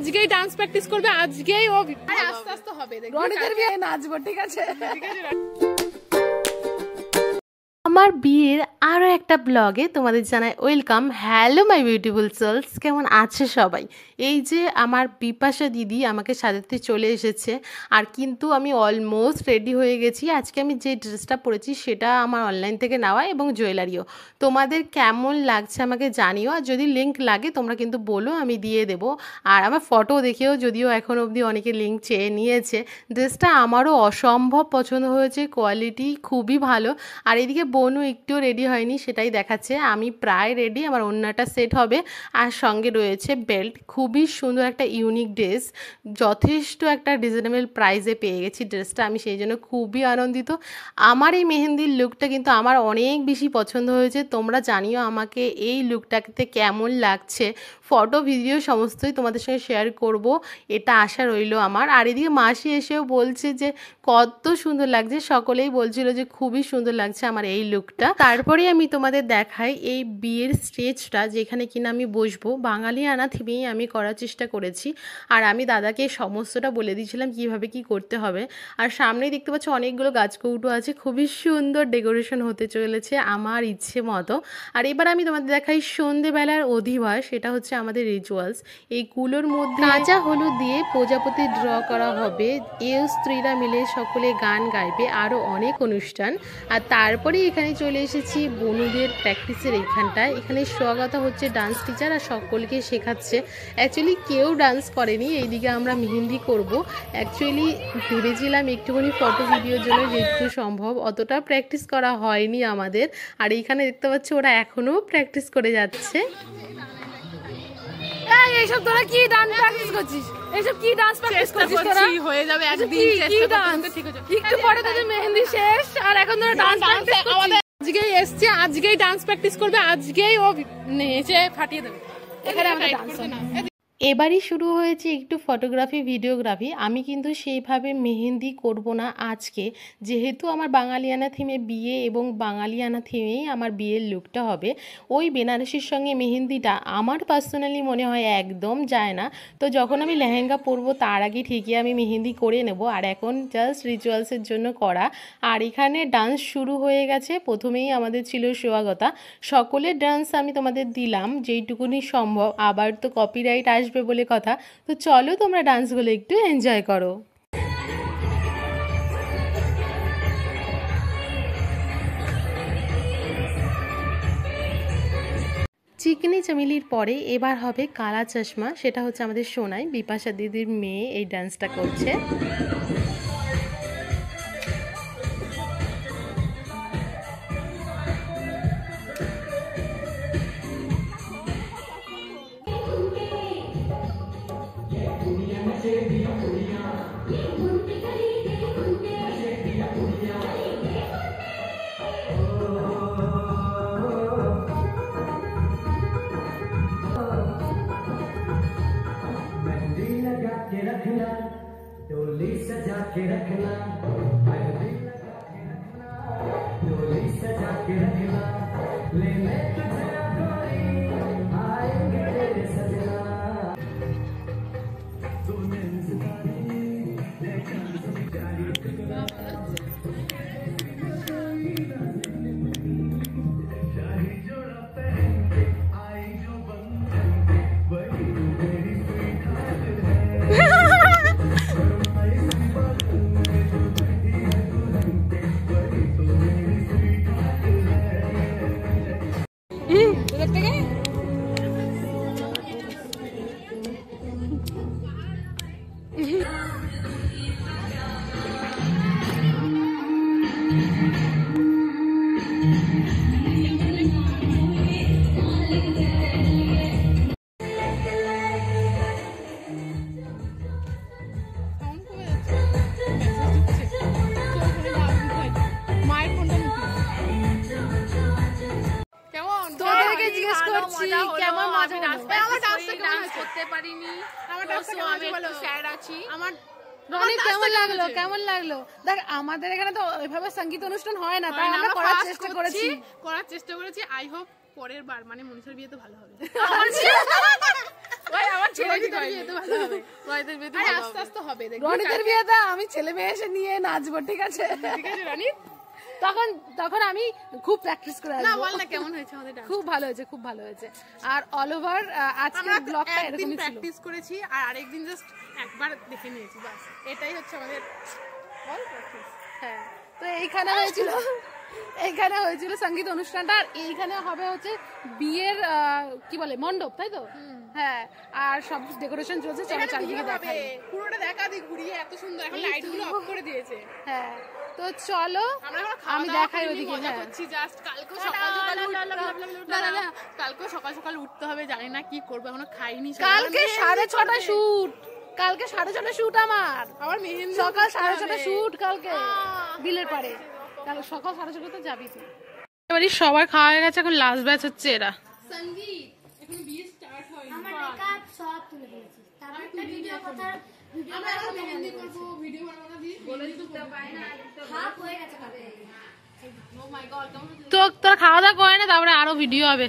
আজকেই dance practice করবে, আজকেই ও আস্তে আস্তে হবে, রনিদের বিয়ে নাচবো, ঠিক আছে? আমার বিয়ের আরও একটা ব্লগে তোমাদের জানাই welcome. Hello my beautiful souls, কেমন আছে সবাই? এই যে আমার বিপাশা দিদি আমাকে সাজাতে চলে এসেছে, আর কিন্তু আমি অলমোস্ট রেডি হয়ে গেছি। আজকে আমি যে ড্রেসটা পরেছি সেটা আমার অনলাইন থেকে নেওয়া এবং জুয়েলারিও। তোমাদের কেমন লাগছে আমাকে জানিও, আর যদি লিঙ্ক লাগে তোমরা কিন্তু বলো, আমি দিয়ে দেবো। আর আমার ফটো দেখেও, যদিও এখন অবধি অনেকে লিঙ্ক চেয়ে নিয়েছে, ড্রেসটা আমারও অসম্ভব পছন্দ হয়েছে, কোয়ালিটি খুবই ভালো। আর এদিকে বোনও একটু রেডি হয়নি, সেটাই দেখাচ্ছে। আমি প্রায় রেডি, আমার ওড়নাটা সেট হবে, আর সঙ্গে রয়েছে বেল্ট। খুবই সুন্দর একটা ইউনিক ড্রেস, যথেষ্ট একটা রিজনেবল প্রাইসে পেয়ে গেছি ড্রেসটা, আমি সেই জন্য খুবই আনন্দিত। আমার এই মেহেন্দির লুকটা কিন্তু আমার অনেক বেশি পছন্দ হয়েছে। তোমরা জানিও আমাকে এই লুকটাতে কেমন লাগছে, ফটো ভিডিও সমস্তই তোমাদের সঙ্গে শেয়ার করব, এটা আশা রইল আমার। আর এদিকে মাসি এসেও বলছে যে কত সুন্দর লাগছে, সকলেই বলছিল যে খুবই সুন্দর লাগছে আমার এই লুকটা। তারপরে আমি তোমাদের দেখাই এই বিয়ের স্টেজটা, যেখানে কিনা আমি বসবো। বাঙালিয়ানা থিমেই আমি করার চেষ্টা করেছি, আর আমি দাদাকে সমস্তটা বলে দিয়েছিলাম কিভাবে কি করতে হবে। আর সামনেই দেখতে পাচ্ছ অনেকগুলো গাছকৌটো আছে, খুবই সুন্দর ডেকোরেশন হতে চলেছে আমার ইচ্ছে মতো। আর এবার আমি তোমাদের দেখাই সন্ধেবেলার অধিবাস, সেটা হচ্ছে আমাদের রিচুয়ালস। এই কুলোর মধ্যে কাঁচা হলুদ দিয়ে প্রজাপতি ড্র করা হবে, এও স্ত্রীরা মিলে সকলে গান গাইবে, আরও অনেক অনুষ্ঠান। আর তারপরে এখানে চলে এসেছি বনুদের প্র্যাকটিসের এইখানটায়। এখানে স্বাগত হচ্ছে ডান্স টিচার, আর সকলকে শেখাচ্ছে। অ্যাকচুয়ালি কেউ ডান্স করেনি, এইদিকে আমরা মেহেন্দি করব। অ্যাকচুয়ালি ভেবেছিলাম একটুখানি ফটো ভিডিওর জন্য যেটুকু সম্ভব, অতটা প্র্যাকটিস করা হয়নি আমাদের। আর এইখানে দেখতে পাচ্ছি ওরা এখনও প্র্যাকটিস করে যাচ্ছে। এইসব তোরা কি ডান্স প্র্যাকটিস করছিস? এইসব কি ডান্স প্র্যাকটিস করছিস তোরা? হয়ে যাবে একদিন, চেষ্টা করতে ঠিক আছে। একটু পরে তোদের মেহেন্দি শেষ, আর এখন তোরা ডান্স প্র্যাকটিস করছিস। আজকেই এসছে, আজকেই ডান্স প্র্যাকটিস করবে, আজকেই ও নেচে ফাটিয়ে দেবে। এখানে আমাদের ডান্স হয় না। এবারই শুরু হয়েছে একটু ফটোগ্রাফি ভিডিওগ্রাফি। আমি কিন্তু সেইভাবে মেহেন্দি করব না আজকে, যেহেতু আমার বাঙালিয়ানা থিমে বিয়ে এবং বাঙালিয়ানা থিমেই আমার বিয়ের লুকটা হবে। ওই বেনারসির সঙ্গে মেহেন্দিটা আমার পার্সোনালি মনে হয় একদম যায় না। তো যখন আমি লেহেঙ্গা পরবো তার আগে ঠিকই আমি মেহেন্দি করে নেব। আর এখন জাস্ট রিচুয়ালসের জন্য করা। আর এখানে ডান্স শুরু হয়ে গেছে, প্রথমেই আমাদের ছিল সোয়াগতা। সকলের ডান্স আমি তোমাদের দিলাম যেইটুকুনি সম্ভব, আবার তো কপিরাইট আসবে বলে কথা। তো চলো তোমরা ডান্সগুলো একটু এনজয় করো। চিকনি চামেলির পরে এবার হবে কালা চশমা, সেটা হচ্ছে আমাদের সোনাই, বিপাশা দিদির মেয়ে এই ডান্সটা করছে। डोली सजा के रखना, मेहंदी लगा के रखना, डोली सजा के रखना, लेने तुझे कोई आएंगे तेरे सजना। तूने जिंदगी देखा जिंदगी शाही जोड़ा पहन के आई जो बन के, वही मेरी स्वीटहार्ट है। কেমন মজা করতে পারিনি, কেমন লাগলো? কেমন লাগলো? দেখ আমাদের এখানে তো ওইভাবে সঙ্গীত অনুষ্ঠান হয় না, তাই আমরা করার চেষ্টা করেছি। আই হোপ পরের বার মানে মনীষার বিয়ে তো ভালো হবে। আমার ছেলে বিয়েতে ভালো হবে, রনিতের বিয়েতে আস্তে আস্তে হবে। রনিতের বিয়েতে আমি ছেলে মেয়ে এসে নিয়ে নাচবো, ঠিক আছে? ঠিক আছে রনিত, তখন আমি খুব প্র্যাকটিস করে আসবো। না বল না কেমন হয়েছে আমাদের ডান্স? খুব ভালো হয়েছে, খুব ভালো হয়েছে। আর অল ওভার আজকের ব্লগটা এরকমই ছিল। প্র্যাকটিস করেছি আর আরেকদিন জাস্ট একবার দেখে নিয়েছি, বাস এটাই হচ্ছে আমাদের অল প্র্যাকটিস। হ্যাঁ, তো এইখানে হয়েছিল সঙ্গীত অনুষ্ঠানটা, আর এইখানে হবে হচ্ছে বিয়ের কি বলে মণ্ডপ, তাই তো? হ্যাঁ, আর সব ডেকোরেশন চলছে, চলো চারদিকে দেখাই, পুরোটা দেখা দিই ঘুরিয়ে, এত সুন্দর এখন লাইট গুলো অফ করে দিয়েছে। হ্যাঁ, তো চলো আমি দেখাই ওদিকে। জাস্ট কালকে সকাল সকাল উঠতে হবে, জানি না কি করবো, এখনো খাইনি। কালকে 6:30 শুট, কালকে 6:30 শুট আমার মেহেন্দি, সকাল 6:30 শুট কালকে বিলের পারে। কালকে সকাল 6:30 তো যাবি তুই। এবারে সবার খাওয়া হয়ে গেছে, এখন লাস্ট ব্যাচ হচ্ছে এরা। সঙ্গীত এখন বিয়ে স্টার্ট হয়নি, আমার মেকআপ সব তুলে ফেলেছি, তারপর একটা ভিডিও কথা আমরা এখন মেহেন্দি করব, ভিডিও বানাবো না, দিয়ে বলে দিতে পাই না, হাফ হয়ে গেছে কালকে। ও মাই গড, তোর খাওয়া দাওয়া করে না, তারপরে আরো ভিডিও হবে।